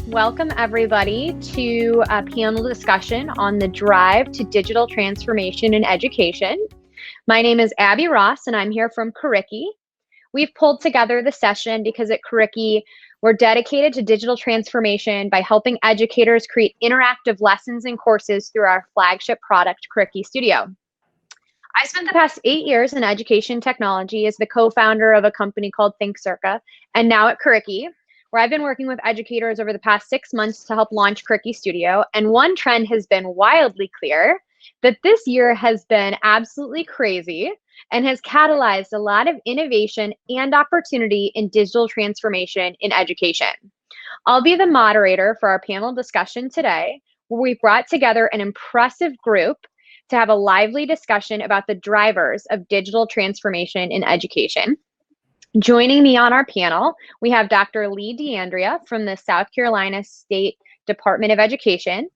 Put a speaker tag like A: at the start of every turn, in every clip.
A: Welcome everybody to a panel discussion on the drive to digital transformation in education. My name is Abby Ross and I'm here from Curriki. We've pulled together the session because at Curriki, we're dedicated to digital transformation by helping educators create interactive lessons and courses through our flagship product, Curriki Studio. I spent the past 8 years in education technology as the co-founder of a company called ThinkCirca, and now at Curriki, where I've been working with educators over the past 6 months to help launch Curriki Studio. And one trend has been wildly clear, that this year has been absolutely crazy and has catalyzed a lot of innovation and opportunity in digital transformation in education. I'll be the moderator for our panel discussion today, where we've brought together an impressive group to have a lively discussion about the drivers of digital transformation in education. Joining me on our panel, we have Dr. Lee D'Andrea from the South Carolina State Department of Education,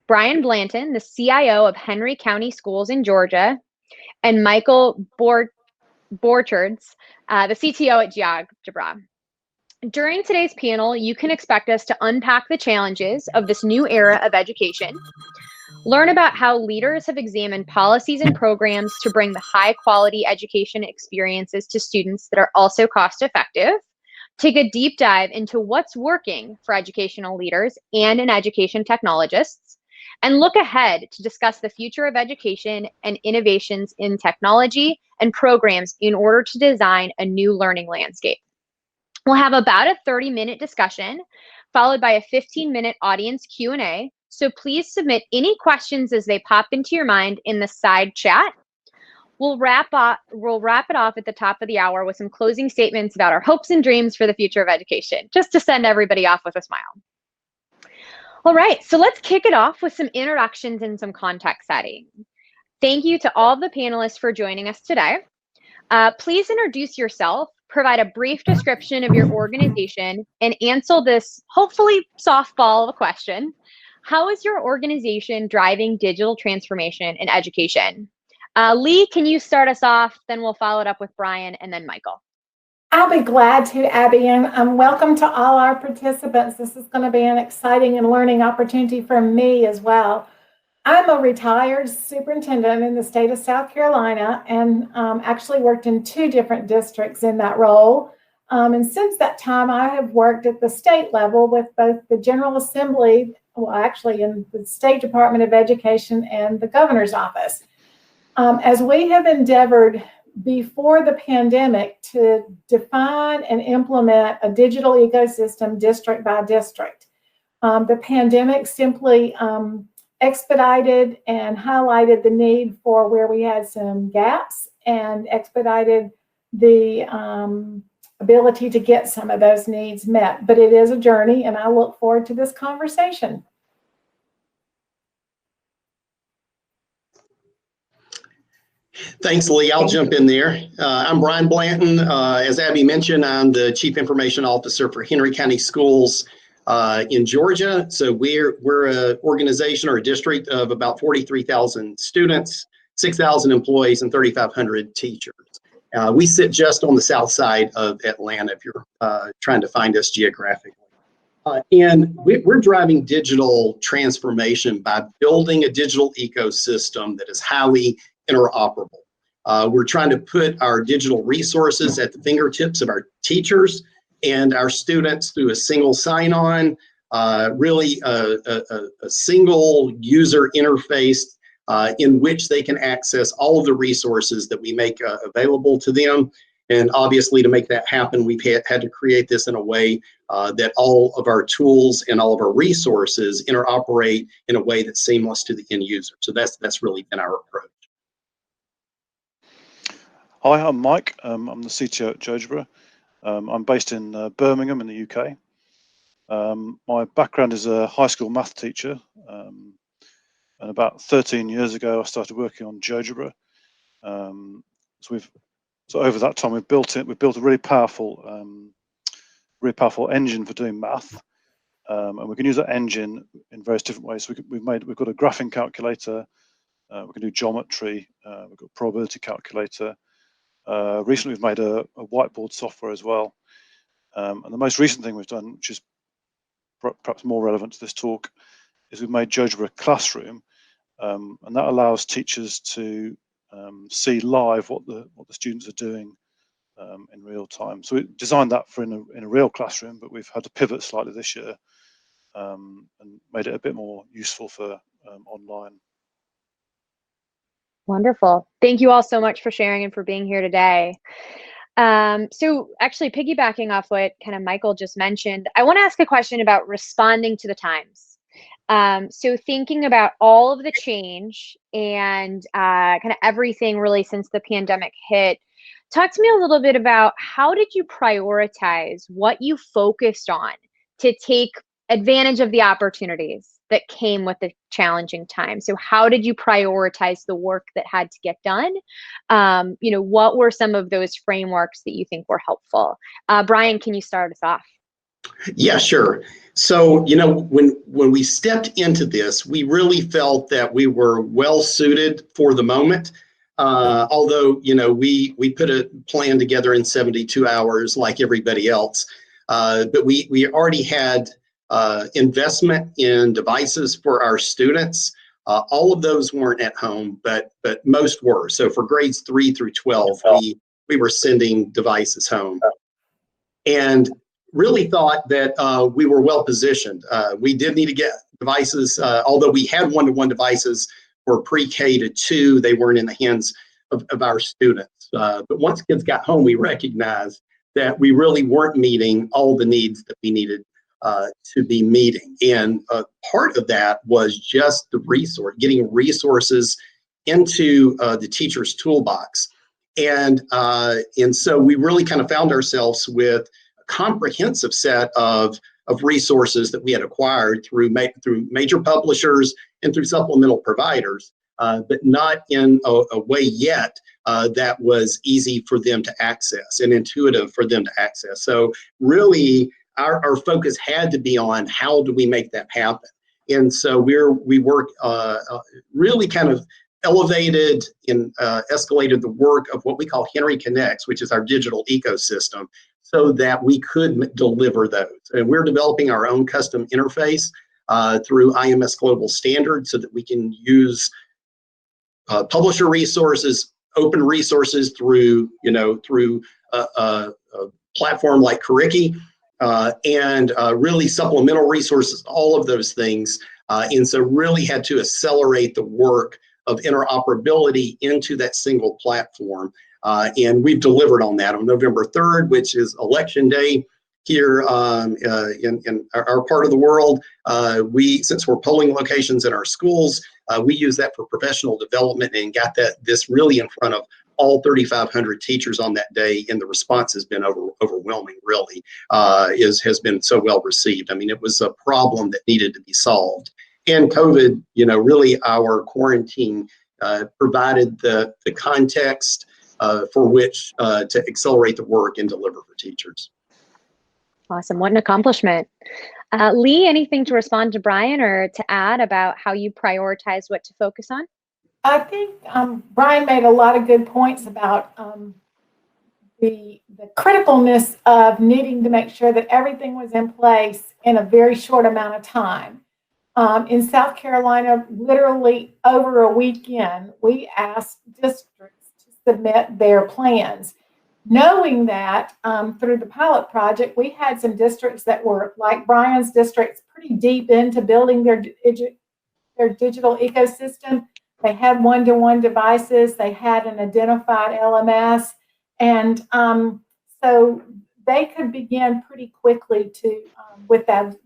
A: Brian Blanton, the CIO of Henry County Schools in Georgia, and Michael Borcherds, the CTO at GeoGebra. During today's panel, you can expect us to unpack the challenges of this new era of education, learn about how leaders have examined policies and programs to bring the high quality education experiences to students that are also cost effective, take a deep dive into what's working for educational leaders and in education technologists, and look ahead to discuss the future of education and innovations in technology and programs in order to design a new learning landscape. We'll have about a 30-minute discussion, followed by a 15-minute audience Q&A. So please submit any questions as they pop into your mind in the side chat. We'll wrap it off at the top of the hour with some closing statements about our hopes and dreams for the future of education, just to send everybody off with a smile. All right, so let's kick it off with some introductions and some context setting. Thank you to all of the panelists for joining us today. Please introduce yourself, provide a brief description of your organization, and answer this hopefully softball of a question. How is your organization driving digital transformation in education? Lee, can you start us off? Then we'll follow it up with Brian and then Michael.
B: I'll be glad to, Abby, and welcome to all our participants. This is going to be an exciting and learning opportunity for me as well. I'm a retired superintendent in the state of South Carolina and actually worked in 2 different districts in that role. And since that time, I have worked at the state level with both the General Assembly, well, actually in the State Department of Education and the Governor's Office. As we have endeavored before the pandemic to define and implement a digital ecosystem district by district, the pandemic simply expedited and highlighted the need for where we had some gaps and expedited the ability to get some of those needs met. But it is a journey, and I look forward to this conversation.
C: Thanks, Lee. I'll jump in there. I'm Brian Blanton. As Abby mentioned, I'm the Chief Information Officer for Henry County Schools in Georgia. So we're an organization or a district of about 43,000 students, 6,000 employees, and 3,500 teachers. We sit just on the south side of Atlanta if you're trying to find us geographically. And we're driving digital transformation by building a digital ecosystem that is highly interoperable. We're trying to put our digital resources at the fingertips of our teachers and our students through a single sign-on, really a single user interface in which they can access all of the resources that we make available to them. And obviously, to make that happen, we've had to create this in a way that all of our tools and all of our resources interoperate in a way that's seamless to the end user. So that's really been our approach.
D: Hi, I'm Mike. I'm the CTO at GeoGebra. I'm based in Birmingham in the UK. My background is a high school math teacher. And about 13 years ago, I started working on GeoGebra. So over that time, we've built a really powerful engine for doing math. And we can use that engine in various different ways. So we've got a graphing calculator. We can do geometry. We've got a probability calculator. Recently, we've made a whiteboard software as well. And the most recent thing we've done, which is perhaps more relevant to this talk, is we've made GeoGebra a classroom, and that allows teachers to see live what the students are doing in real time. So we designed that for in a real classroom, but we've had to pivot slightly this year and made it a bit more useful for online.
A: Wonderful. Thank you all so much for sharing and for being here today. So actually piggybacking off what kind of Michael just mentioned, I want to ask a question about responding to the times. So thinking about all of the change and kind of everything really since the pandemic hit, talk to me a little bit about how did you prioritize what you focused on to take advantage of the opportunities that came with the challenging time? So how did you prioritize the work that had to get done? What were some of those frameworks that you think were helpful? Brian, can you start us off?
C: Yeah, sure. So, when we stepped into this, we really felt that we were well suited for the moment. Although, we put a plan together in 72 hours like everybody else. But we already had investment in devices for our students. All of those weren't at home, but most were. So for grades 3 through 12, we were sending devices home. And really thought that we were well positioned. We did need to get devices, although we had one-to-one devices for pre-K to 2, they weren't in the hands of our students. But once kids got home, we recognized that we really weren't meeting all the needs that we needed to be meeting. And part of that was just the getting resources into the teacher's toolbox. And so we really kind of found ourselves with comprehensive set of resources that we had acquired through major publishers and through supplemental providers, but not in a way yet that was easy for them to access and intuitive for them to access. So really, our focus had to be on how do we make that happen. And so we work really kind of elevated and escalated the work of what we call Henry Connects, which is our digital ecosystem, so that we could deliver those. And we're developing our own custom interface through IMS Global Standard so that we can use publisher resources, open resources through a platform like Curriki, and really supplemental resources, all of those things. And so really had to accelerate the work of interoperability into that single platform. And we've delivered on that on November 3rd, which is election day here in our part of the world. Since we're polling locations in our schools, we use that for professional development and got this really in front of all 3,500 teachers on that day, and the response has been overwhelming, really. Has been so well received. I mean, it was a problem that needed to be solved. And COVID, really our quarantine provided the context for which to accelerate the work and deliver for teachers.
A: Awesome. What an accomplishment. Lee, anything to respond to Brian or to add about how you prioritize what to focus on?
B: I think Brian made a lot of good points about the criticalness of needing to make sure that everything was in place in a very short amount of time. In South Carolina, literally over a weekend, we asked districts to submit their plans. Knowing that through the pilot project, we had some districts that were, like Brian's districts, pretty deep into building their digital ecosystem. They had one-to-one devices. They had an identified LMS. And so they could begin pretty quickly to with those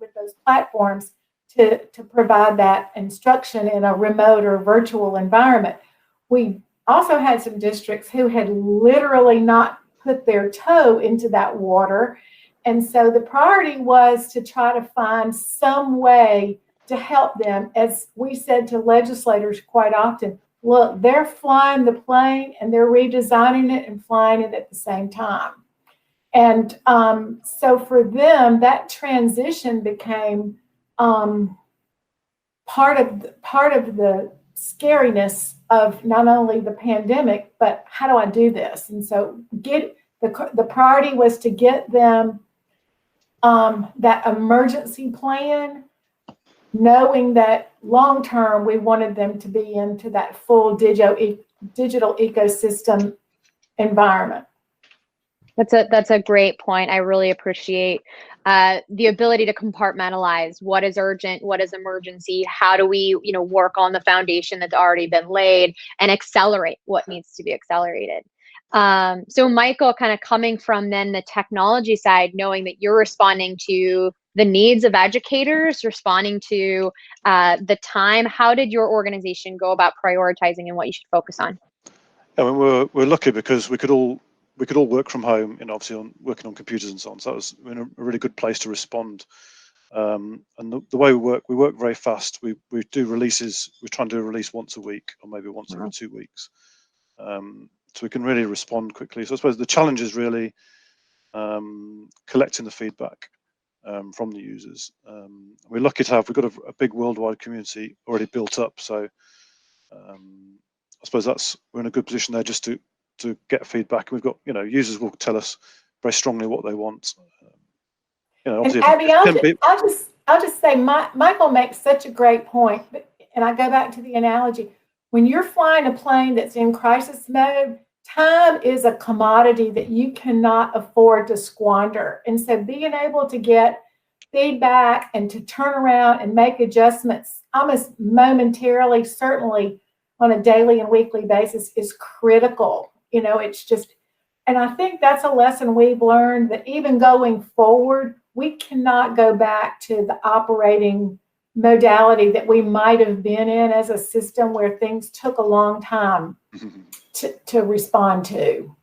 B: platforms to provide that instruction in a remote or virtual environment. We also had some districts who had literally not put their toe into that water. And so the priority was to try to find some way to help them. As we said to legislators quite often, look, they're flying the plane and they're redesigning it and flying it at the same time. And so for them, that transition became part of the scariness of not only the pandemic, but how do I do this? And so the priority was to get them that emergency plan, knowing that long-term we wanted them to be into that full digital ecosystem environment.
A: That's a great point. I really appreciate the ability to compartmentalize what is urgent, what is emergency, how do we, work on the foundation that's already been laid and accelerate what needs to be accelerated. So Michael, kind of coming from then the technology side, knowing that you're responding to the needs of educators, responding to the time, how did your organization go about prioritizing and what you should focus on?
D: I mean, we're lucky because we could all work from home, obviously working on computers and so on. So that was in a really good place to respond. And the way we work very fast. We do releases. We try and do a release once a week, or maybe once every 2 weeks. So we can really respond quickly. So I suppose the challenge is really collecting the feedback from the users. We're lucky to have, we've got a big worldwide community already built up. So I suppose we're in a good position there just to get feedback. We've got, users will tell us very strongly what they want.
B: And Abby, I'll just say, Michael makes such a great point. And I go back to the analogy. When you're flying a plane that's in crisis mode, time is a commodity that you cannot afford to squander. And so being able to get feedback and to turn around and make adjustments almost momentarily, certainly on a daily and weekly basis, is critical. It's just, and I think that's a lesson we've learned, that even going forward, we cannot go back to the operating modality that we might have been in as a system where things took a long time to respond to.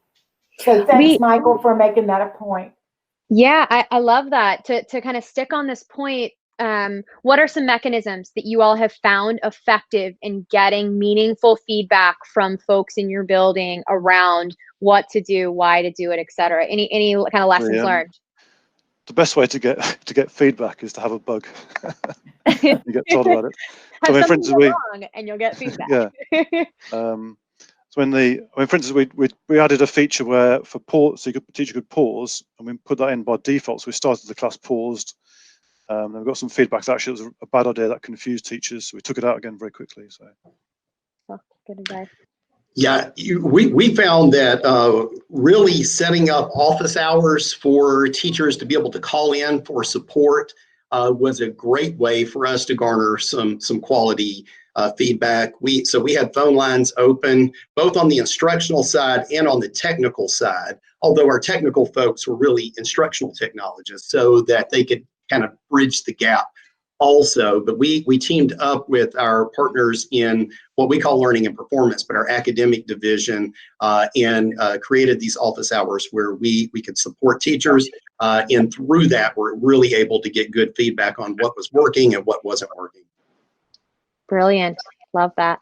B: So thanks, Michael, for making that a point.
A: Yeah, I love that. To kind of stick on this point, what are some mechanisms that you all have found effective in getting meaningful feedback from folks in your building around what to do, why to do it, et cetera? Any kind of lessons learned?
D: The best way to get feedback is to have a bug. You get told about it.
A: Have something go wrong and you'll get feedback.
D: Yeah. So for instance, we added a feature where for pause, so the teacher could pause, and we put that in by default. So we started the class paused. And we got some feedback that actually it was a bad idea, that confused teachers. So we took it out again very quickly. So.
A: Good advice.
C: Yeah, we found that really setting up office hours for teachers to be able to call in for support was a great way for us to garner some quality feedback. So we had phone lines open both on the instructional side and on the technical side, although our technical folks were really instructional technologists, so that they could kind of bridge the gap also. But we teamed up with our partners in what we call learning and performance, but our academic division, and created these office hours where we could support teachers, and through that we're really able to get good feedback on what was working and what wasn't working.
A: Brilliant. Love that.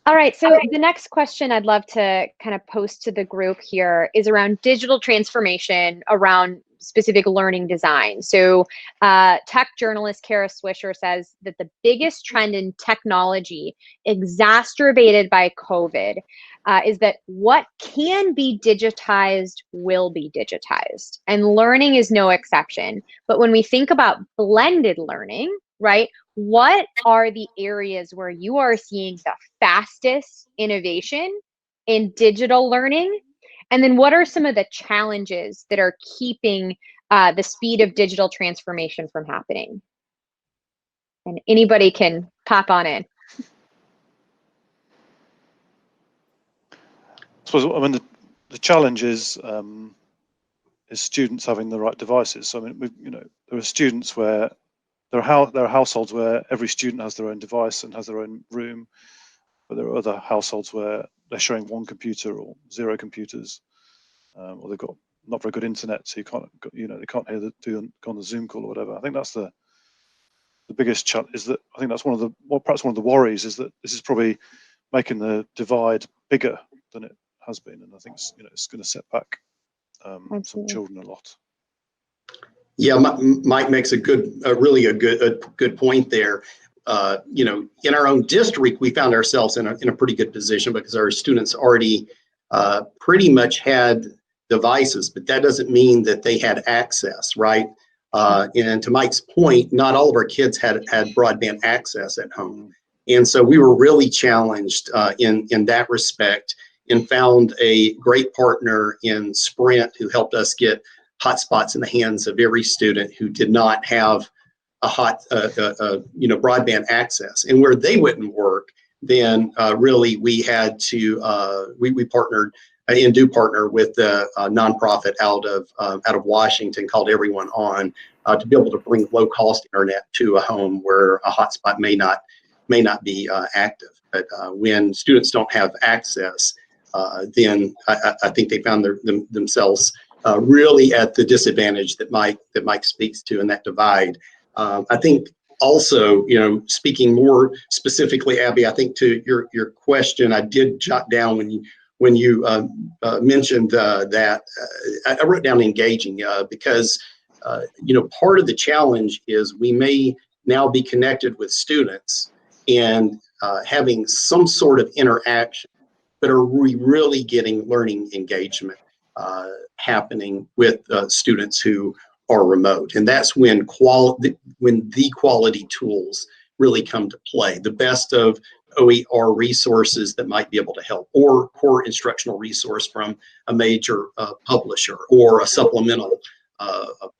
A: All right, so the next question I'd love to kind of post to the group here is around digital transformation around specific learning design. So tech journalist Kara Swisher says that the biggest trend in technology exacerbated by COVID is that what can be digitized will be digitized, and learning is no exception. But when we think about blended learning, right, what are the areas where you are seeing the fastest innovation in digital learning? And then what are some of the challenges that are keeping the speed of digital transformation from happening? And anybody can pop on in.
D: I suppose, I mean, the challenge is students having the right devices. So I mean, there are students where there are households where every student has their own device and has their own room, but there are other households where they're sharing one computer or 0 computers, or they've got not very good internet, so they can't go on the Zoom call or whatever. I think that's the biggest challenge. Is that I think that's perhaps one of the worries, is that this is probably making the divide bigger than it has been, and I think it's going to set back some children a lot.
C: Yeah, Mike makes a really good point there. In our own district, we found ourselves in a pretty good position because our students already pretty much had devices, but that doesn't mean that they had access, right? And to Mike's point, not all of our kids had broadband access at home. And so we were really challenged in that respect, and found a great partner in Sprint who helped us get hotspots in the hands of every student who did not have a broadband access. And where they wouldn't work, then really we had to we partnered and do partner with a nonprofit out of Washington called Everyone On, to be able to bring low-cost internet to a home where a hotspot may not be active. But when students don't have access, then I think they found themselves really at the disadvantage that Mike speaks to, in that divide. I think also, speaking more specifically, Abby, I think to your question, I did jot down when you mentioned that, I wrote down engaging, because part of the challenge is we may now be connected with students and having some sort of interaction, but are we really getting learning engagement happening with students who are remote? And that's when the quality tools really come to play. The best of OER resources that might be able to help, or core instructional resource from a major publisher, or a supplemental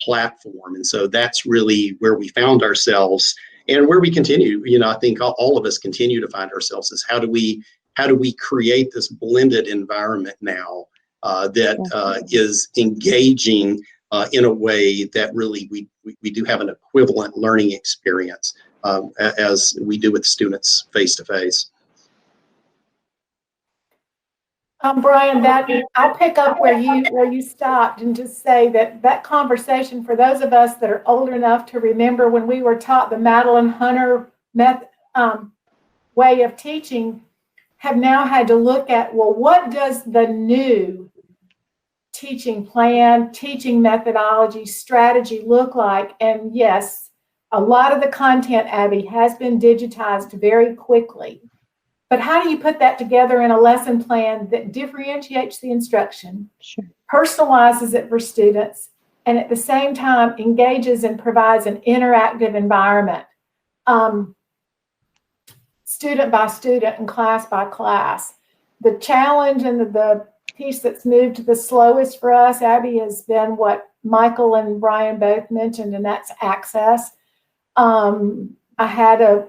C: platform. And so that's really where we found ourselves, and where we continue. I think all of us continue to find ourselves, is how do we create this blended environment now that is engaging in a way that really we do have an equivalent learning experience as we do with students face to face.
B: Brian, I'll pick up where you stopped, and just say that conversation, for those of us that are old enough to remember when we were taught the Madeline Hunter way of teaching, have now had to look at, well, what does the new teaching plan, teaching methodology, strategy look like? And yes, a lot of the content, Abby, has been digitized very quickly. But how do you put that together in a lesson plan that differentiates the instruction, personalizes it for students, and at the same time engages and provides an interactive environment, student by student and class by class? The challenge and the piece that's moved the slowest for us, Abby, has been what Michael and Brian both mentioned, and that's access. I had a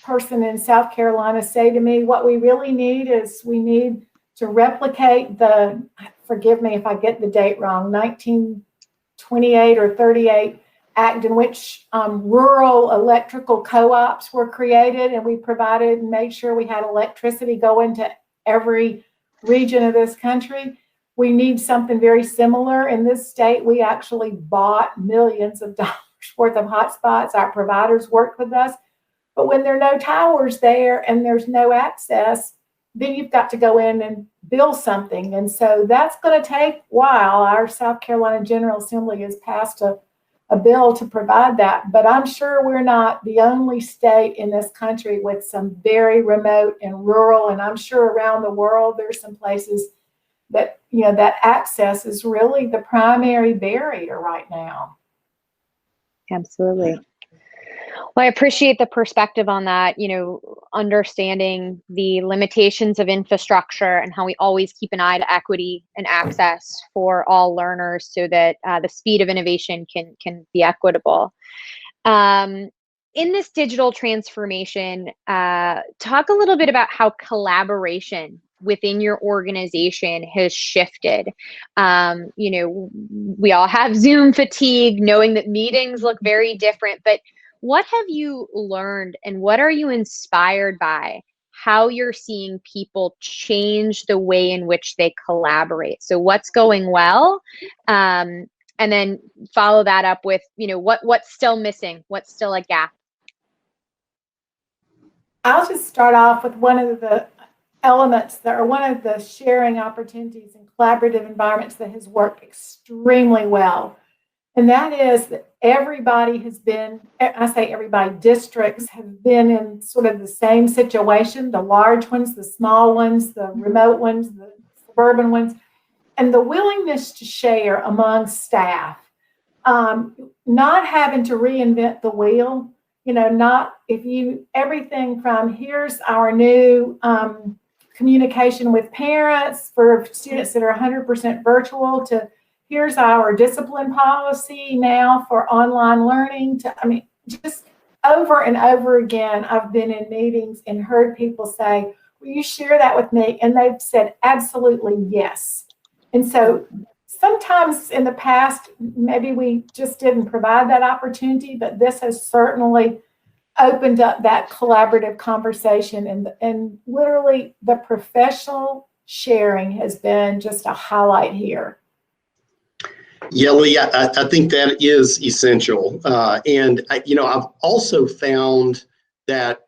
B: person in South Carolina say to me, what we really need is we need to replicate the, forgive me if I get the date wrong, 1928 or 38 act in which rural electrical co-ops were created, and we provided and made sure we had electricity going to every region of this country. We need something very similar in this state. We actually bought millions of dollars worth of hotspots. Our providers worked with us. But when there are no towers there and there's no access, then you've got to go in and build something. And so that's going to take a while. Our South Carolina General Assembly has passed a bill to provide that. But I'm sure we're not the only state in this country with some very remote and rural. And I'm sure around the world there's some places that, that access is really the primary barrier right now.
A: Absolutely. Well, I appreciate the perspective on that, understanding the limitations of infrastructure and how we always keep an eye to equity and access for all learners, so that the speed of innovation can be equitable. In this digital transformation, talk a little bit about how collaboration within your organization has shifted. We all have Zoom fatigue, knowing that meetings look very different, but what have you learned, and what are you inspired by how you're seeing people change the way in which they collaborate? So what's going well? And then follow that up with, what's still missing? What's still a gap?
B: I'll just start off with one of the elements that are one of the sharing opportunities and collaborative environments that has worked extremely well. And that is that everybody has been, I say everybody, districts have been in sort of the same situation, the large ones, the small ones, the remote ones, the suburban ones, and the willingness to share among staff. not having to reinvent the wheel, everything from here's our new communication with parents for students that are 100% virtual to here's our discipline policy now for online learning just over and over again, I've been in meetings and heard people say, will you share that with me? And they've said, absolutely, yes. And so sometimes in the past, maybe we just didn't provide that opportunity, but this has certainly opened up that collaborative conversation. And literally the professional sharing has been just a highlight here.
C: Yeah, Lee, I think that is essential. I've also found that,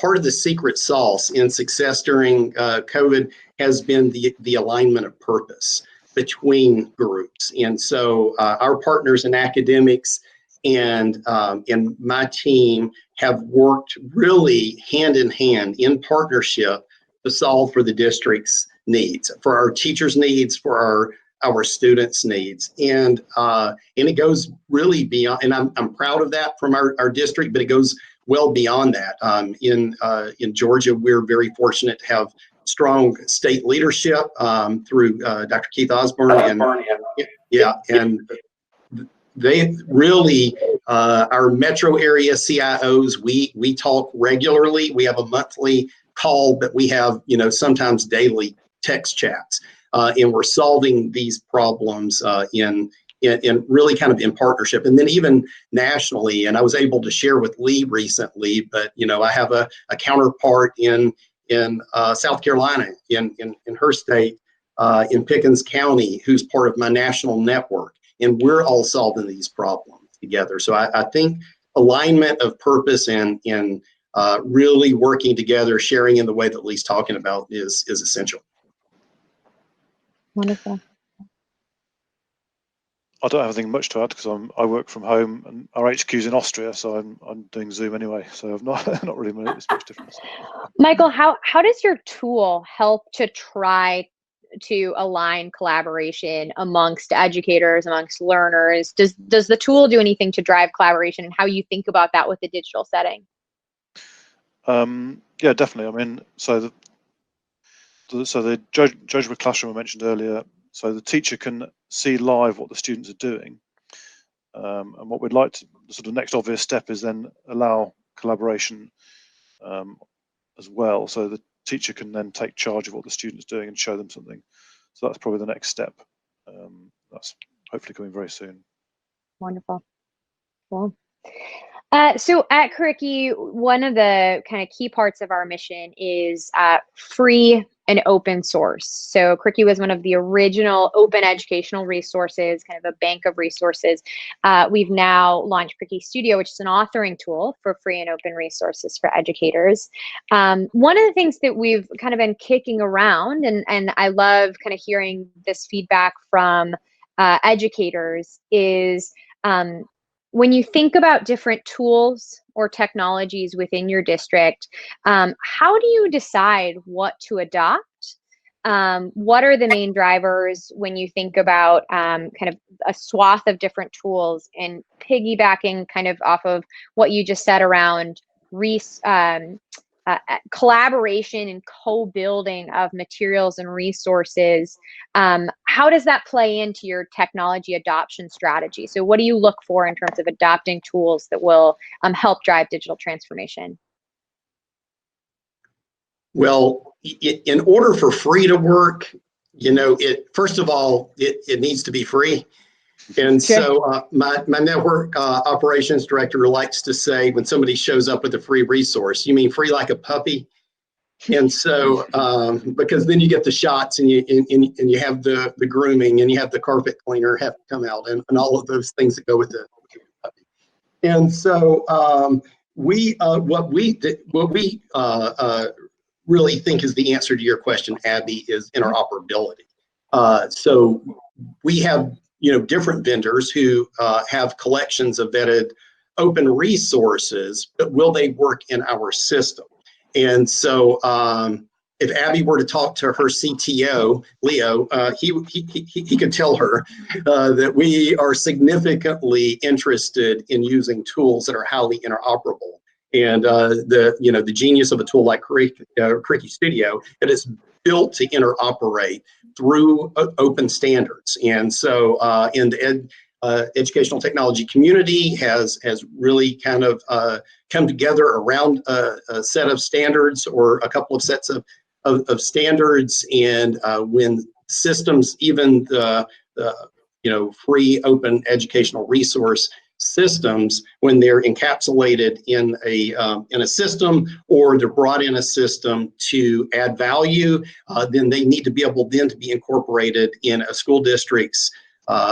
C: part of the secret sauce in success during COVID has been the alignment of purpose between groups. And so our partners in academics and my team have worked really hand in hand in partnership to solve for the district's needs, for our teachers' needs, for our students' needs. And it goes really beyond, and I'm proud of that from our district, but it goes well beyond that. In Georgia, we're very fortunate to have strong state leadership through Dr. Keith Osborne. And they really, our metro area CIOs, we talk regularly. We have a monthly call, but we have, sometimes daily text chats. And we're solving these problems in really kind of in partnership, and then even nationally. And I was able to share with Lee recently, but I have a counterpart in South Carolina, in her state, in Pickens County, who's part of my national network, and we're all solving these problems together. So I think alignment of purpose and really working together, sharing in the way that Lee's talking about is essential.
A: Wonderful.
D: I don't have anything much to add because I work from home and our HQ's in Austria, so I'm doing Zoom anyway. So I've not really noticed much difference.
A: Michael, how does your tool help to try to align collaboration amongst educators, amongst learners? Does the tool do anything to drive collaboration, and how you think about that with the digital setting?
D: Yeah, definitely. So the GeoGebra classroom I mentioned earlier, so the teacher can see live what the students are doing. And what we'd like to, the sort of next obvious step is then allow collaboration as well. So the teacher can then take charge of what the student's doing and show them something. So that's probably the next step. That's hopefully coming very soon.
A: Wonderful. Cool. So at Curriki, one of the kind of key parts of our mission is free and open source. So Curriki was one of the original open educational resources, kind of a bank of resources. We've now launched Curriki Studio, which is an authoring tool for free and open resources for educators. One of the things that we've kind of been kicking around, and I love kind of hearing this feedback from educators, is when you think about different tools or technologies within your district, how do you decide what to adopt? What are the main drivers when you think about kind of a swath of different tools, and piggybacking kind of off of what you just said around collaboration and co-building of materials and resources? How does that play into your technology adoption strategy? So what do you look for in terms of adopting tools that will help drive digital transformation?
C: Well, in order for free to work, first of all, it needs to be free. And so my network operations director likes to say, when somebody shows up with a free resource, you mean free like a puppy? And so, because then you get the shots, and you have the grooming, and you have the carpet cleaner have to come out, and all of those things that go with the puppy. And so what we really think is the answer to your question, Abby, is interoperability. So we have different vendors who have collections of vetted open resources, but will they work in our system? And so if Abby were to talk to her CTO, Leo, he could tell her that we are significantly interested in using tools that are highly interoperable. And the genius of a tool like Curriki Studio, it is built to interoperate through open standards. And so in the educational technology community has really kind of come together around a set of standards or a couple of sets of standards. And when systems, even the free open educational resource systems, when they're encapsulated in a system, or they're brought in a system to add value, then they need to be able then to be incorporated in a school district's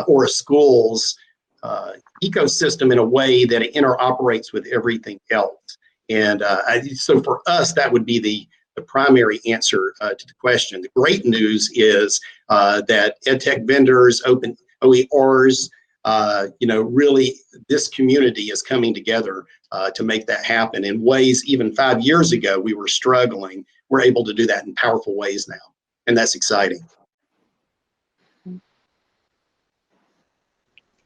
C: or a school's ecosystem in a way that it interoperates with everything else. And so for us, that would be the primary answer to the question. The great news is that EdTech vendors, open OERs, really this community is coming together to make that happen in ways even 5 years ago we were struggling. We're able to do that in powerful ways now, and that's exciting.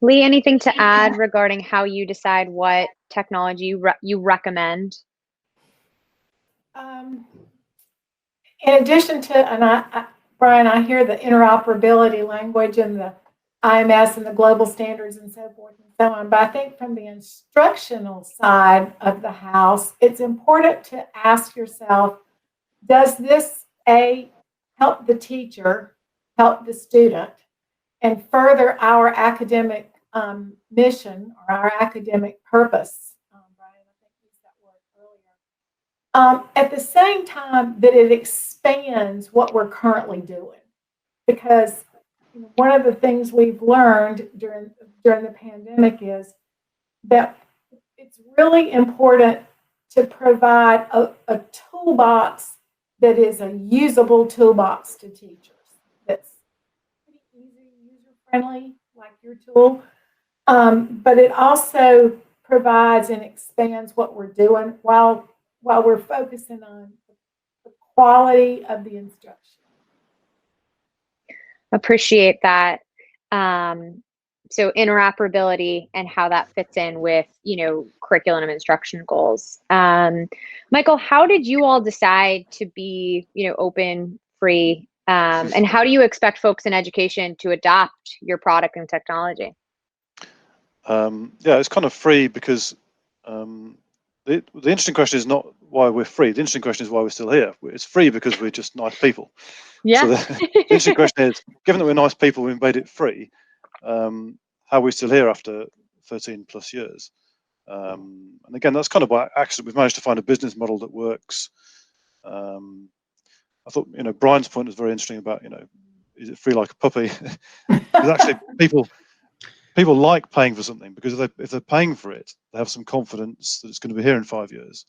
A: Lee, anything to add regarding how you decide what technology you recommend?
B: In addition to, and Brian, I hear the interoperability language and the IMS and the global standards and so forth and so on, but I think from the instructional side of the house, it's important to ask yourself, does this help the teacher, help the student, and further our academic mission or our academic purpose? Brian, I think you used that word earlier. At the same time that it expands what we're currently doing, because one of the things we've learned during the pandemic is that it's really important to provide a toolbox that is a usable toolbox to teachers. That's pretty easy, user-friendly, like your tool. But it also provides and expands what we're doing while we're focusing on the quality of the instruction.
A: Appreciate that. So interoperability and how that fits in with, curriculum and instruction goals. Michael, how did you all decide to be, open, free, and how do you expect folks in education to adopt your product and technology?
D: Yeah, it's kind of free because the interesting question is not why we're free. The interesting question is why we're still here. It's free because we're just nice people.
A: Yeah.
D: So the interesting question is, given that we're nice people, we made it free. How are we still here after 13 plus years? And again, that's kind of by accident. We've managed to find a business model that works. I thought, Brian's point was very interesting about, is it free like a puppy? Because actually, people like paying for something because if they're paying for it, they have some confidence that it's going to be here in 5 years.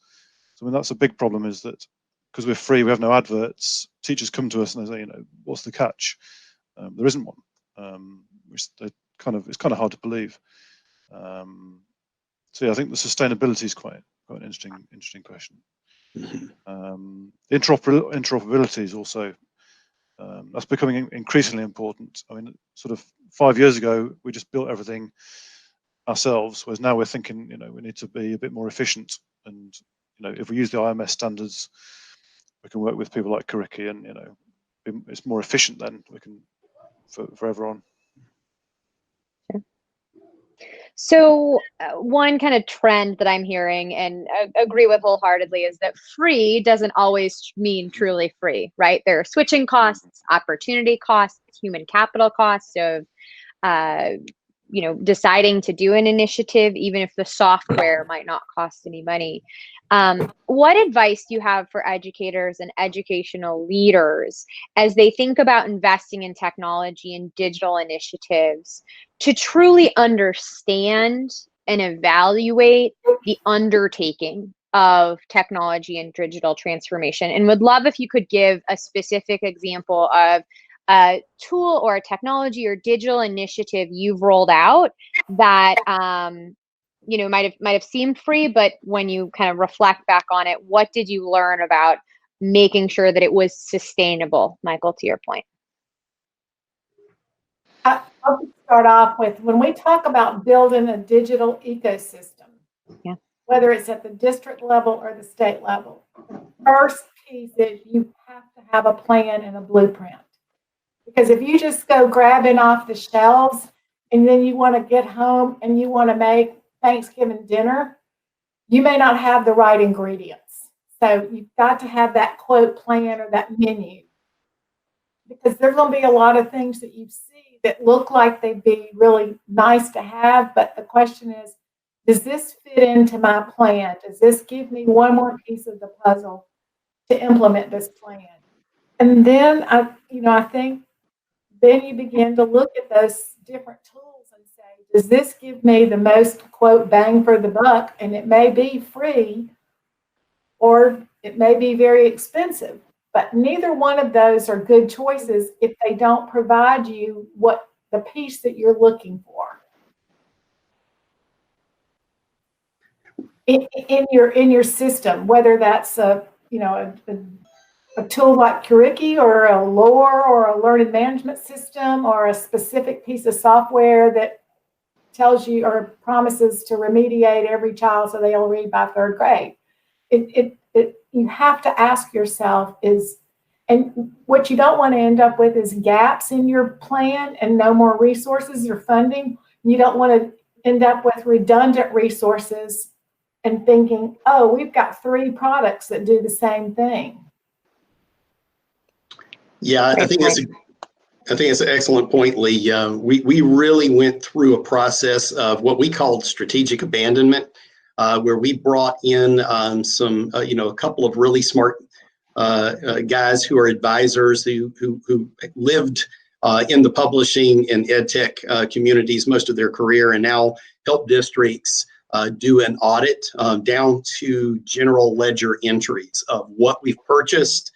D: So that's a big problem, is that because we're free, we have no adverts. Teachers come to us and they say, what's the catch? There isn't one, which it's kind of hard to believe. So yeah, I think the sustainability is quite an interesting question. Interoperability is also that's becoming increasingly important. I mean, sort of 5 years ago, we just built everything ourselves, whereas now we're thinking, we need to be a bit more efficient. And if we use the IMS standards, we can work with people like Curriki, and it's more efficient. Then we can for everyone.
A: So one kind of trend that I'm hearing and agree with wholeheartedly is that free doesn't always mean truly free, right? There are switching costs, opportunity costs, human capital costs of, deciding to do an initiative, even if the software might not cost any money. What advice do you have for educators and educational leaders as they think about investing in technology and digital initiatives to truly understand and evaluate the undertaking of technology and digital transformation? And would love if you could give a specific example of a tool or a technology or digital initiative you've rolled out that might have seemed free, but when you kind of reflect back on it, what did you learn about making sure that it was sustainable, Michael, to your point?
B: I'll start off with, when we talk about building a digital ecosystem,
A: Yeah.
B: whether it's at the district level or the state level, the first piece is you have to have a plan and a blueprint. Because if you just go grabbing off the shelves and then you want to get home and you want to make Thanksgiving dinner, you may not have the right ingredients. So you've got to have that quote plan or that menu. Because there's going to be a lot of things that you see that look like they'd be really nice to have, but the question is, does this fit into my plan? Does this give me one more piece of the puzzle to implement this plan? And then I think then you begin to look at those different tools and say, does this give me the most, quote, bang for the buck? And it may be free or it may be very expensive, but neither one of those are good choices if they don't provide you what the piece that you're looking for. In your system, whether that's a tool like Curriki or a lore or a learning management system or a specific piece of software that tells you or promises to remediate every child so they'll read by third grade. You have to ask yourself and what you don't want to end up with is gaps in your plan and no more resources or funding. You don't want to end up with redundant resources and thinking, oh, we've got 3 products that do the same thing.
C: Yeah, I think it's an excellent point, Lee. We really went through a process of what we called strategic abandonment, where we brought in a couple of really smart guys who are advisors who lived in the publishing and ed tech communities most of their career, and now help districts do an audit down to general ledger entries of what we've purchased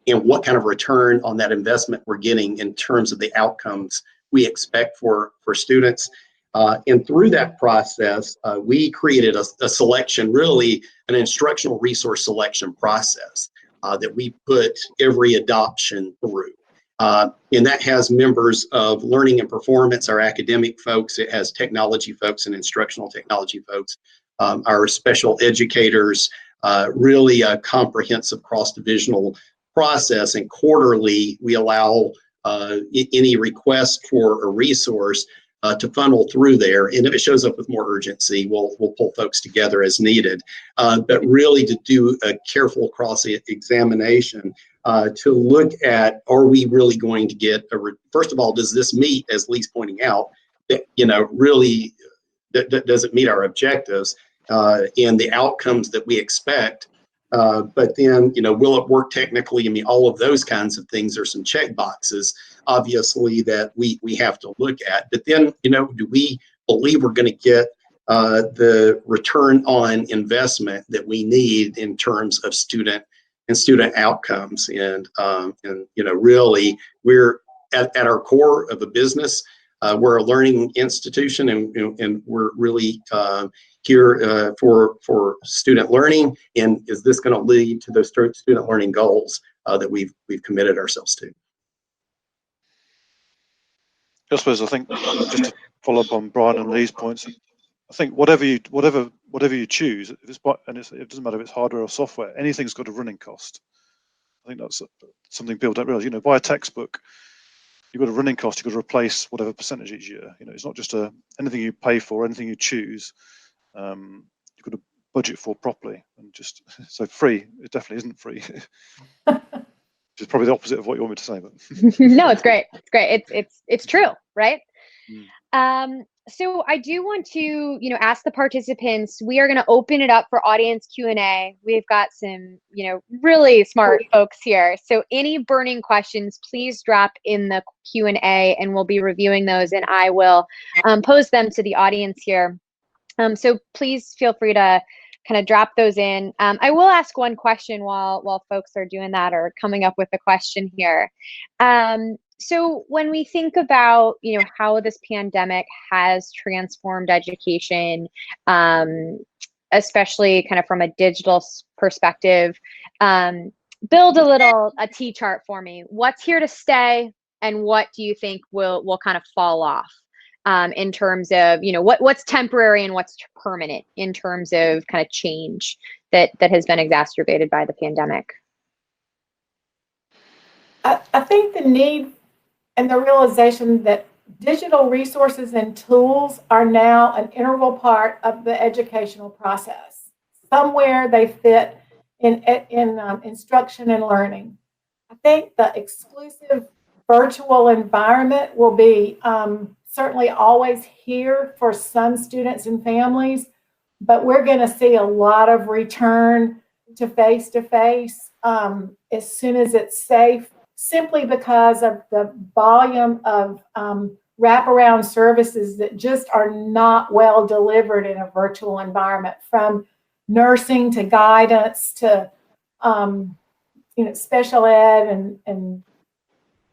C: and what kind of return on that investment we're getting in terms of the outcomes we expect for students. And through that process, we created a selection, really an instructional resource selection process that we put every adoption through. And that has members of learning and performance, our academic folks. It has technology folks and instructional technology folks, our special educators, really a comprehensive cross-divisional process. And quarterly, we allow any request for a resource to funnel through there. And if it shows up with more urgency, we'll pull folks together as needed. But really to do a careful cross-examination to look at, are we really going to get first of all, does this meet, as Lee's pointing out, really does it meet our objectives and the outcomes that we expect? But then, will it work technically? I mean, all of those kinds of things are some check boxes, obviously, that we have to look at. But then, do we believe we're going to get the return on investment that we need in terms of student outcomes? And really, we're at our core of a business. We're a learning institution, and we're really here for student learning. And is this going to lead to those student learning goals that we've committed ourselves to?
D: I suppose, I think, just to follow up on Brian and Lee's points, I think whatever you choose, if it's it doesn't matter if it's hardware or software, anything's got a running cost. I think that's something people don't realize. Buy a textbook, you've got a running cost. You've got to replace whatever percentage each year. It's not just anything you pay for, anything you choose. You've got to budget for properly, and so free. It definitely isn't free. Which is probably the opposite of what you want me to say, but
A: no, it's great. It's great. It's true, right? So I do want to, ask the participants. We are going to open it up for audience Q&A. We've got some, really smart folks here. So any burning questions, please drop in the Q&A, and we'll be reviewing those, and I will pose them to the audience here. So please feel free to kind of drop those in. I will ask one question while folks are doing that or coming up with a question here. So when we think about, how this pandemic has transformed education, especially kind of from a digital perspective, build a T-chart for me. What's here to stay, and what do you think will kind of fall off in terms of, what's temporary and what's permanent in terms of kind of change that has been exacerbated by the pandemic?
B: I think the need and the realization that digital resources and tools are now an integral part of the educational process. Somewhere they fit in instruction and learning. I think the exclusive virtual environment will be certainly always here for some students and families, but we're going to see a lot of return to face-to-face as soon as it's safe, simply because of the volume of wraparound services that just are not well delivered in a virtual environment, from nursing to guidance to special ed and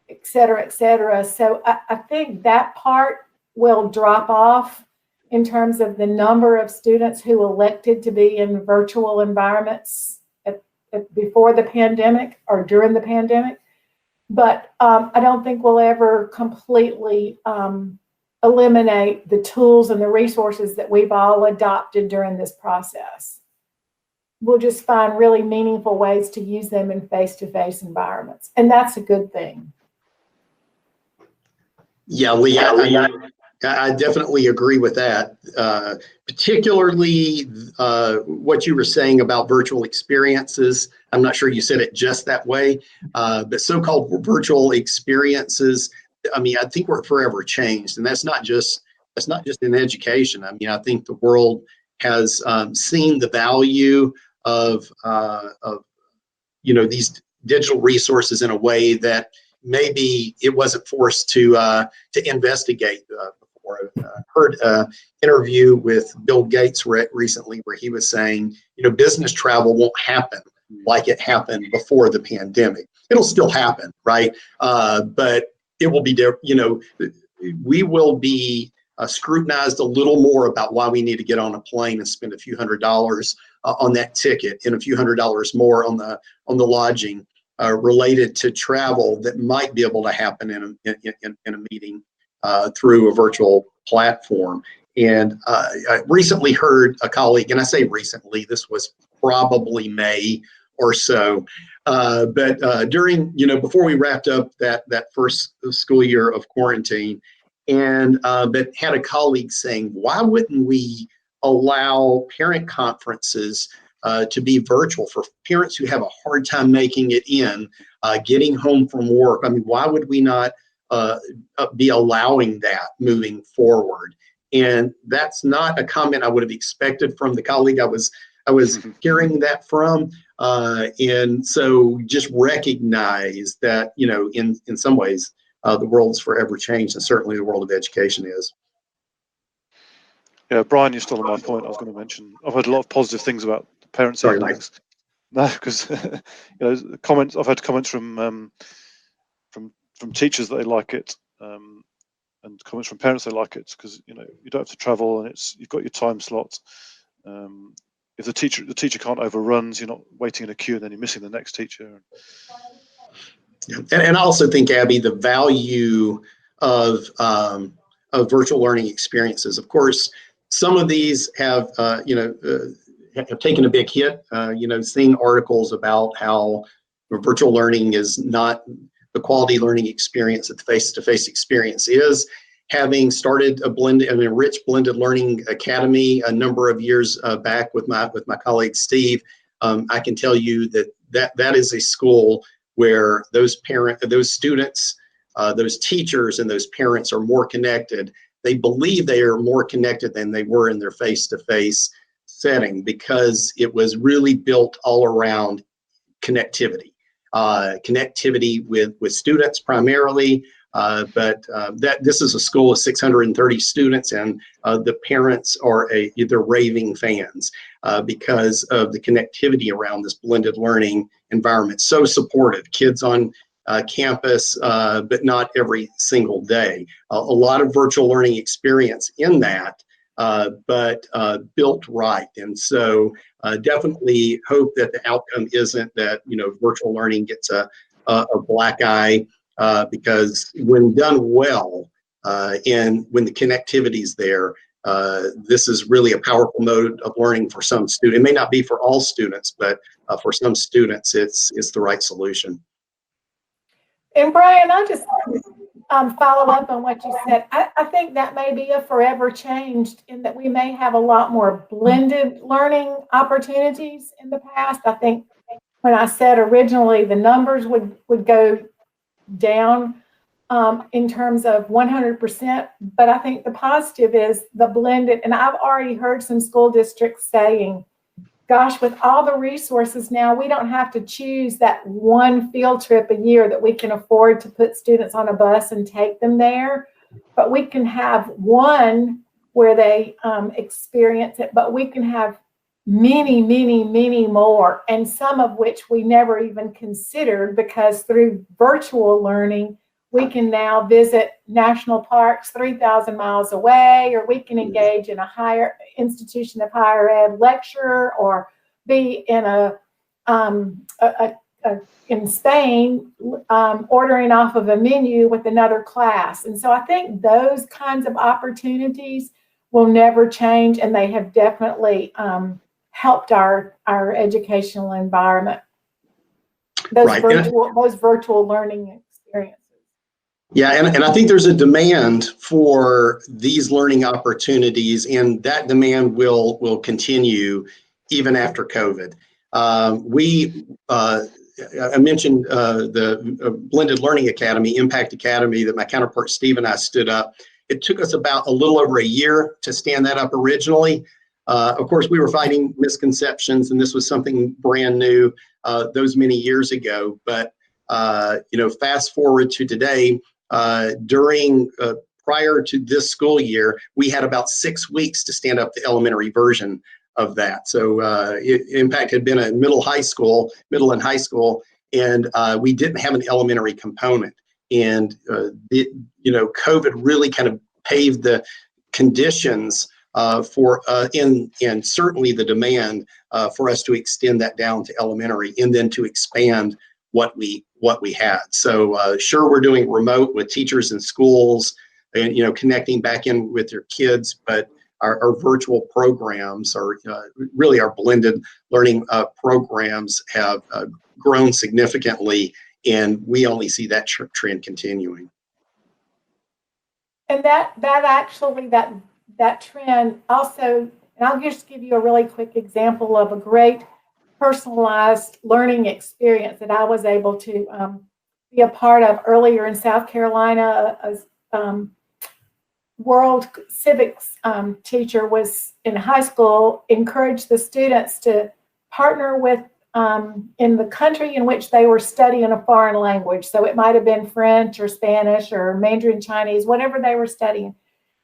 B: et cetera, et cetera. So I think that part will drop off in terms of the number of students who elected to be in virtual environments before the pandemic or during the pandemic. But I don't think we'll ever completely eliminate the tools and the resources that we've all adopted during this process. We'll just find really meaningful ways to use them in face-to-face environments. And that's a good thing.
C: Yeah, Lee, I definitely agree with that. Particularly what you were saying about virtual experiences. I'm not sure you said it just that way, but so-called virtual experiences, I mean, I think we're forever changed. And that's not just in education. I mean, I think the world has seen the value of these digital resources in a way that maybe it wasn't forced to investigate before. I heard an interview with Bill Gates recently where he was saying, business travel won't happen like it happened before the pandemic. It'll still happen, right? But it will be, we will be scrutinized a little more about why we need to get on a plane and spend a few $100s on that ticket and a few $100s more on the lodging. Related to travel that might be able to happen in a meeting through a virtual platform. And I recently heard a colleague, and I say recently, this was probably May or so, but during, before we wrapped up that first school year of quarantine, and but had a colleague saying, why wouldn't we allow parent conferences to be virtual for parents who have a hard time making it in, getting home from work? I mean, why would we not be allowing that moving forward? And that's not a comment I would have expected from the colleague I was hearing that from. And so just recognize that, in some ways, the world's forever changed, and certainly the world of education is.
D: Yeah, Brian, you stole my point. I was going to mention, I've heard a lot of positive things about parents' evenings. No, because comments. I've had comments from teachers that they like it, and comments from parents they like it because you don't have to travel and you've got your time slot. If the teacher can't overrun, so you're not waiting in a queue and then you're missing the next teacher.
C: Yeah. And I also think, Abby, the value of virtual learning experiences. Of course, some of these have have taken a big hit. Seeing articles about how virtual learning is not the quality learning experience that the face-to-face experience is. Having started an enriched blended learning academy a number of years back with my colleague Steve, I can tell you that is a school where those students, those teachers, and those parents are more connected. They believe they are more connected than they were in their face-to-face setting because it was really built all around connectivity. Connectivity with students primarily, but this is a school of 630 students, and the parents are they're raving fans because of the connectivity around this blended learning environment. So supportive, kids on campus, but not every single day. A lot of virtual learning experience in that, but built right. And so definitely hope that the outcome isn't that, virtual learning gets a black eye, because when done well, and when the connectivity is there, this is really a powerful mode of learning for some students. It may not be for all students, but for some students, it's the right solution.
B: And Brian, I just follow up on what you said. I think that may be a forever change in that we may have a lot more blended learning opportunities in the past. I think when I said originally the numbers would go down in terms of 100%, but I think the positive is the blended, and I've already heard some school districts saying, gosh, with all the resources now, we don't have to choose that one field trip a year that we can afford to put students on a bus and take them there, but we can have one where they experience it, but we can have many, many, many more, and some of which we never even considered, because through virtual learning, we can now visit national parks 3,000 miles away, or we can engage in a higher institution of higher ed lecture, or be in in Spain ordering off of a menu with another class. And so I think those kinds of opportunities will never change, and they have definitely helped our educational environment. Those
C: Right.
B: virtual learning experiences.
C: Yeah, and I think there's a demand for these learning opportunities, and that demand will continue even after COVID. I mentioned the Blended Learning Academy, Impact Academy, that my counterpart Steve and I stood up. It took us about a little over a year to stand that up originally. Of course, we were fighting misconceptions, and this was something brand new those many years ago. But fast forward to today, prior to this school year, we had about 6 weeks to stand up the elementary version of that. So Impact had been a middle and high school, and we didn't have an elementary component. And COVID really kind of paved the conditions for and certainly the demand for us to extend that down to elementary, and then to expand what we had. So sure, we're doing remote with teachers in schools, and connecting back in with their kids, but our virtual programs are really our blended learning programs have grown significantly, and we only see that trend continuing.
B: And that trend also, and I'll just give you a really quick example of a great personalized learning experience that I was able to be a part of earlier in South Carolina. A world civics teacher was in high school, encouraged the students to partner with in the country in which they were studying a foreign language. So it might have been French or Spanish or Mandarin Chinese, whatever they were studying.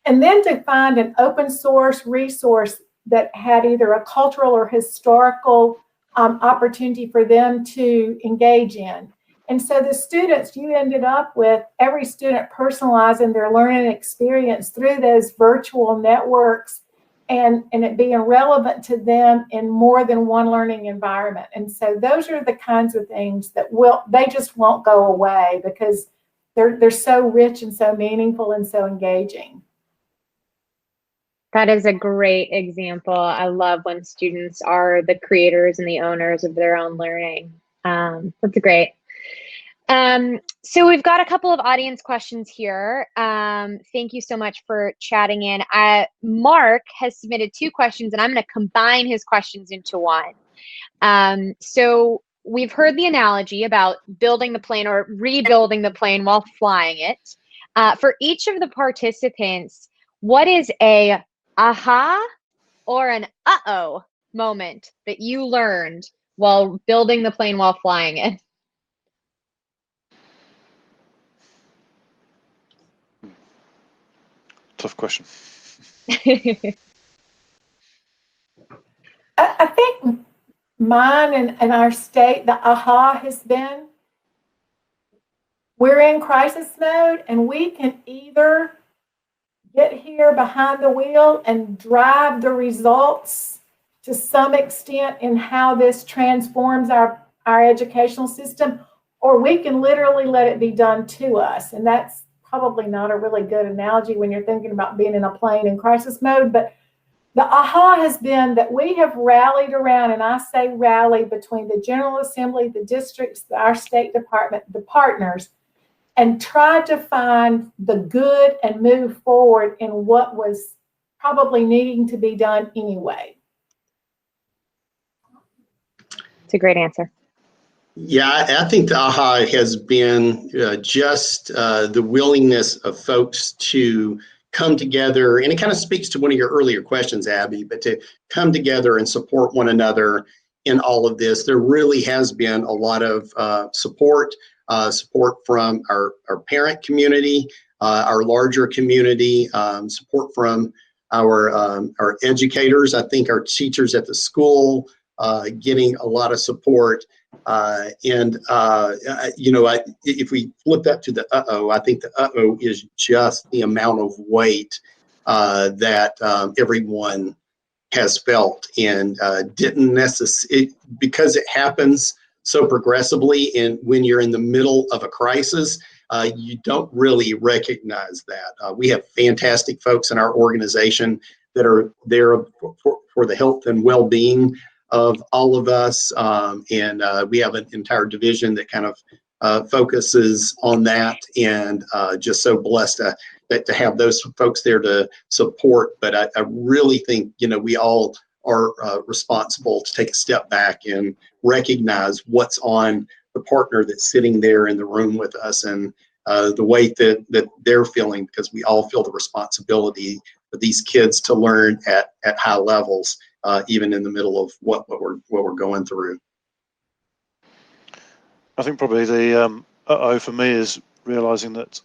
B: And then to find an open source resource that had either a cultural or historical opportunity for them to engage in. And so the students, you ended up with every student personalizing their learning experience through those virtual networks, and it being relevant to them in more than one learning environment. And so those are the kinds of things that they just won't go away, because they're so rich and so meaningful and so engaging.
A: That is a great example. I love when students are the creators and the owners of their own learning. That's great. So we've got a couple of audience questions here. Thank you so much for chatting in. Mark has submitted 2 questions, and I'm going to combine his questions into one. So we've heard the analogy about building the plane or rebuilding the plane while flying it. For each of the participants, what is a aha or an uh-oh moment that you learned while building the plane while flying it?
D: Tough question.
B: I think mine and our state, the aha has been, we're in crisis mode, and we can either get here behind the wheel and drive the results to some extent in how this transforms our educational system, or we can literally let it be done to us. And that's probably not a really good analogy when you're thinking about being in a plane in crisis mode, but the aha has been that we have rallied around, and I say rally, between the General Assembly, the districts, our State Department, the partners, and tried to find the good and move forward in what was probably needing to be done anyway.
A: It's a great answer.
C: Yeah, I think the aha has been just the willingness of folks to come together, and it kind of speaks to one of your earlier questions, Abby, but to come together and support one another in all of this. There really has been a lot of support from our parent community, our larger community, support from our educators. I think our teachers at the school getting a lot of support. If we flip that to the I think the is just the amount of weight that everyone has felt, and didn't necessarily, because it happens so progressively, and when you're in the middle of a crisis, you don't really recognize that. We have fantastic folks in our organization that are there for the health and well-being of all of us, and we have an entire division that kind of focuses on that, and just so blessed to have those folks there to support. But I really think, we all are responsible to take a step back and recognize what's on the partner that's sitting there in the room with us, and the weight that they're feeling, because we all feel the responsibility for these kids to learn at high levels, even in the middle of what we're going through.
D: I think probably the for me is realizing that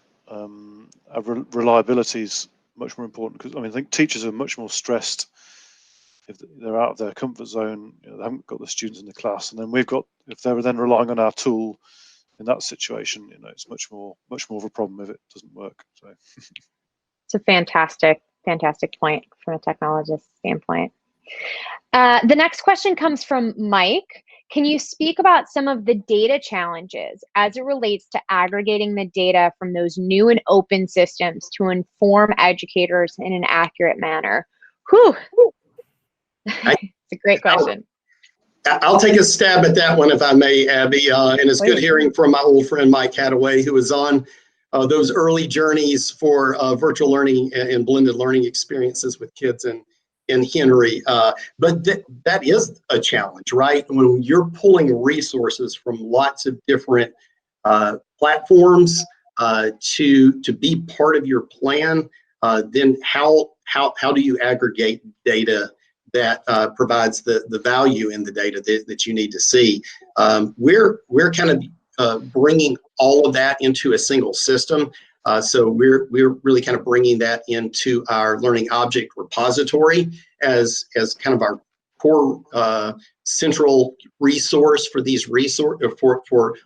D: reliability is much more important, because I think teachers are much more stressed if they're out of their comfort zone. They haven't got the students in the class, and then if they're then relying on our tool in that situation, it's much more of a problem if it doesn't work. So
A: it's a fantastic point from a technologist standpoint. The next question comes from Mike. Can you speak about some of the data challenges as it relates to aggregating the data from those new and open systems to inform educators in an accurate manner? Whew. It's a great question.
C: I'll take a stab at that one, if I may, Abby. And it's good hearing from my old friend Mike Hadaway, who was on those early journeys for virtual learning and blended learning experiences with kids in Henry. But that is a challenge, right? When you're pulling resources from lots of different platforms to be part of your plan, then how do you aggregate data that provides the value in the data that you need to see? We're kind of bringing all of that into a single system. So we're really kind of bringing that into our learning object repository as kind of our core central resource for these for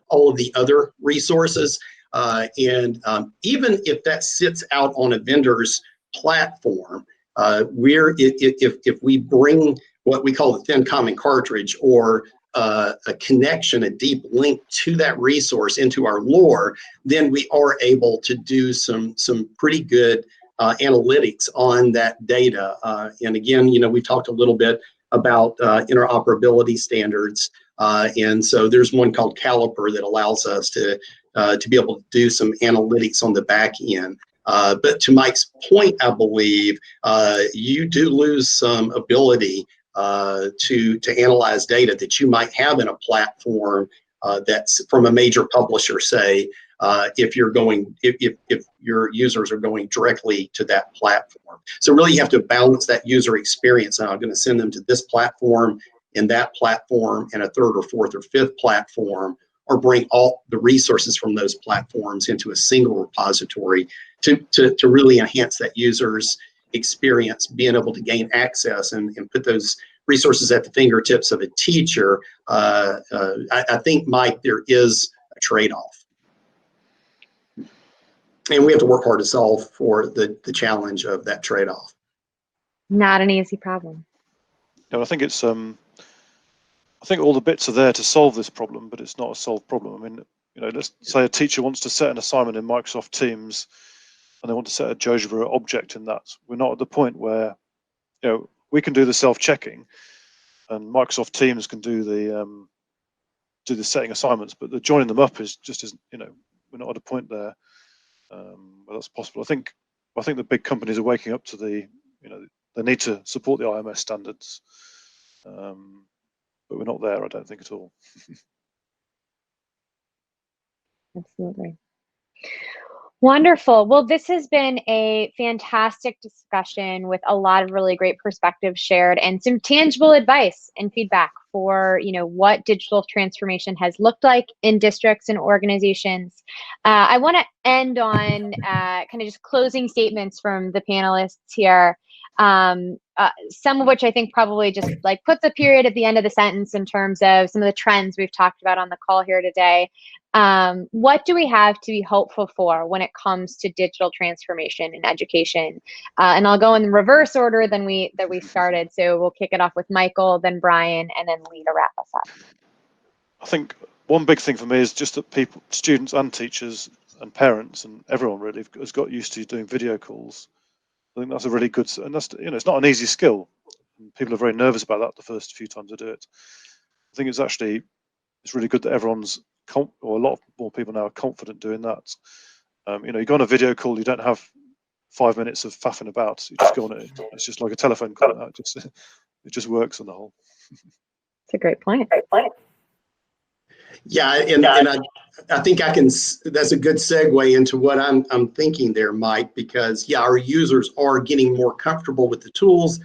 C: all of the other resources. And even if that sits out on a vendor's platform, if we bring what we call the thin common cartridge, or a connection, a deep link to that resource into our lore, then we are able to do some pretty good analytics on that data. And again, we talked a little bit about interoperability standards, and so there's one called Caliper that allows us to be able to do some analytics on the back end. But to Mike's point, I believe you do lose some ability to analyze data that you might have in a platform that's from a major publisher, say, if your users are going directly to that platform. So really you have to balance that user experience. And I'm going to send them to this platform and that platform and a third or fourth or fifth platform, or bring all the resources from those platforms into a single repository to really enhance that user's experience, being able to gain access and put those resources at the fingertips of a teacher. I think, Mike, there is a trade-off. And we have to work hard to solve for the challenge of that trade-off.
A: Not an easy problem.
D: Yeah, I think it's I think all the bits are there to solve this problem, but it's not a solved problem. I mean, let's say a teacher wants to set an assignment in Microsoft Teams and they want to set a GeoGebra object in that. We're not at the point where, we can do the self-checking and Microsoft Teams can do the setting assignments, but the joining them up is just we're not at a point there where that's possible. I think the big companies are waking up to they need to support the IMS standards, but we're not there, I don't think, at all.
A: Absolutely. Wonderful. Well, this has been a fantastic discussion with a lot of really great perspectives shared and some tangible advice and feedback for, what digital transformation has looked like in districts and organizations. I want to end on kind of just closing statements from the panelists here. Some of which I think probably just like puts a period at the end of the sentence in terms of some of the trends we've talked about on the call here today. What do we have to be hopeful for when it comes to digital transformation in education? And I'll go in reverse order than we started. So we'll kick it off with Michael, then Brian, and then Lee to wrap us up.
D: I think one big thing for me is just that students and teachers and parents and everyone really has got used to doing video calls. I think that's a really good, and that's, it's not an easy skill. People are very nervous about that the first few times they do it. I think it's really good that everyone's, or a lot more people now are confident doing that. You go on a video call, you don't have 5 minutes of faffing about. You just go on it. It's just like a telephone call. It just works on the whole.
A: It's a great point.
C: Yeah, and I think that's a good segue into what I'm thinking there, Mike, because our users are getting more comfortable with the tools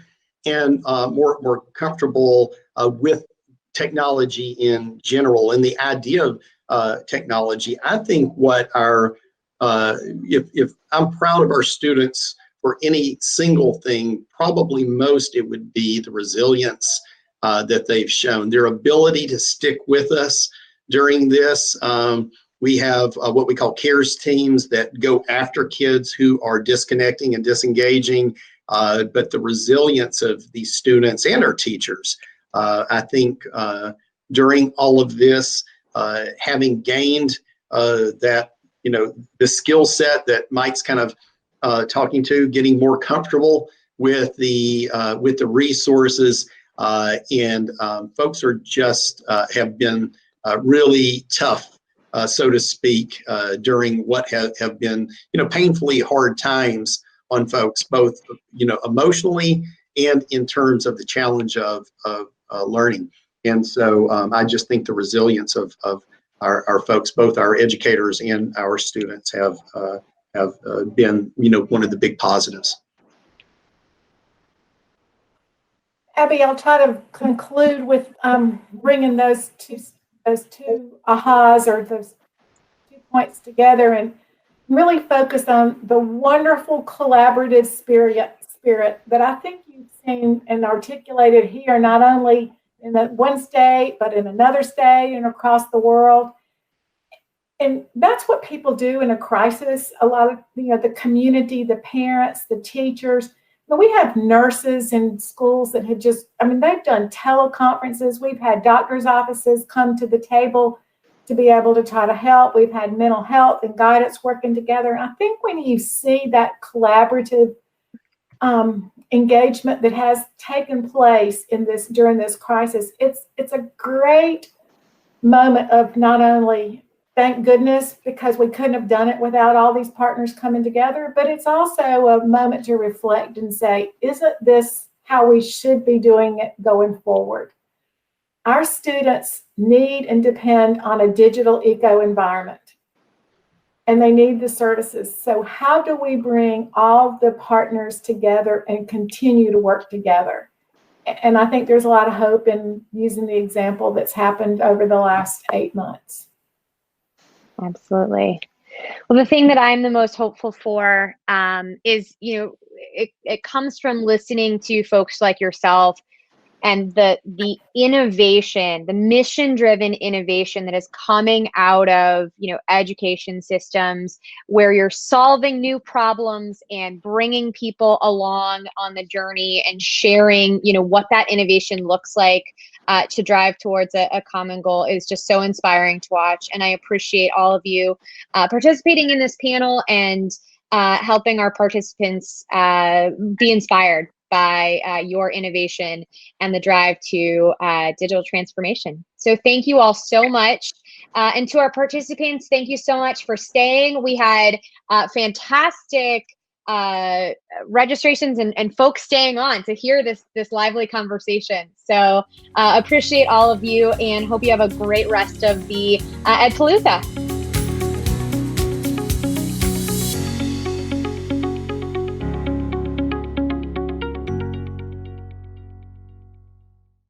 C: and more comfortable with technology in general. And the idea of technology, I think what if I'm proud of our students for any single thing, probably most it would be the resilience that they've shown, their ability to stick with us during this. We have what we call CARES teams that go after kids who are disconnecting and disengaging, but the resilience of these students and our teachers, I think during all of this, having gained that, the skill set that Mike's kind of talking to, getting more comfortable with the resources, and folks are just have been really tough, so to speak, during what have been, painfully hard times on folks, both, emotionally and in terms of the challenge of learning. And so I just think the resilience of our folks, both our educators and our students, have been, one of the big positives.
B: Abby, I'll try to conclude with bringing those two ahas or those 2 points together and really focus on the wonderful collaborative spirit that I think you've seen and articulated here, not only in that one state, but in another state and across the world. And that's what people do in a crisis. A lot of, the community, the parents, the teachers. But we have nurses in schools that have they've done teleconferences. We've had doctors' offices come to the table to be able to try to help. We've had mental health and guidance working together. And I think when you see that collaborative engagement that has taken place during this crisis, it's a great moment of not only thank goodness, because we couldn't have done it without all these partners coming together, but it's also a moment to reflect and say, isn't this how we should be doing it going forward? Our students need and depend on a digital eco environment, and they need the services. So how do we bring all the partners together and continue to work together? And I think there's a lot of hope in using the example that's happened over the last 8 months.
A: Absolutely. Well, the thing that I'm the most hopeful for is, it comes from listening to folks like yourself and the innovation, the mission-driven innovation that is coming out of, education systems, where you're solving new problems and bringing people along on the journey and sharing, what that innovation looks like to drive towards a common goal, is just so inspiring to watch. And I appreciate all of you participating in this panel and helping our participants be inspired by your innovation and the drive to digital transformation. So thank you all so much. And to our participants, thank you so much for staying. We had fantastic registrations and folks staying on to hear this lively conversation. So appreciate all of you and hope you have a great rest of the EdPalooza.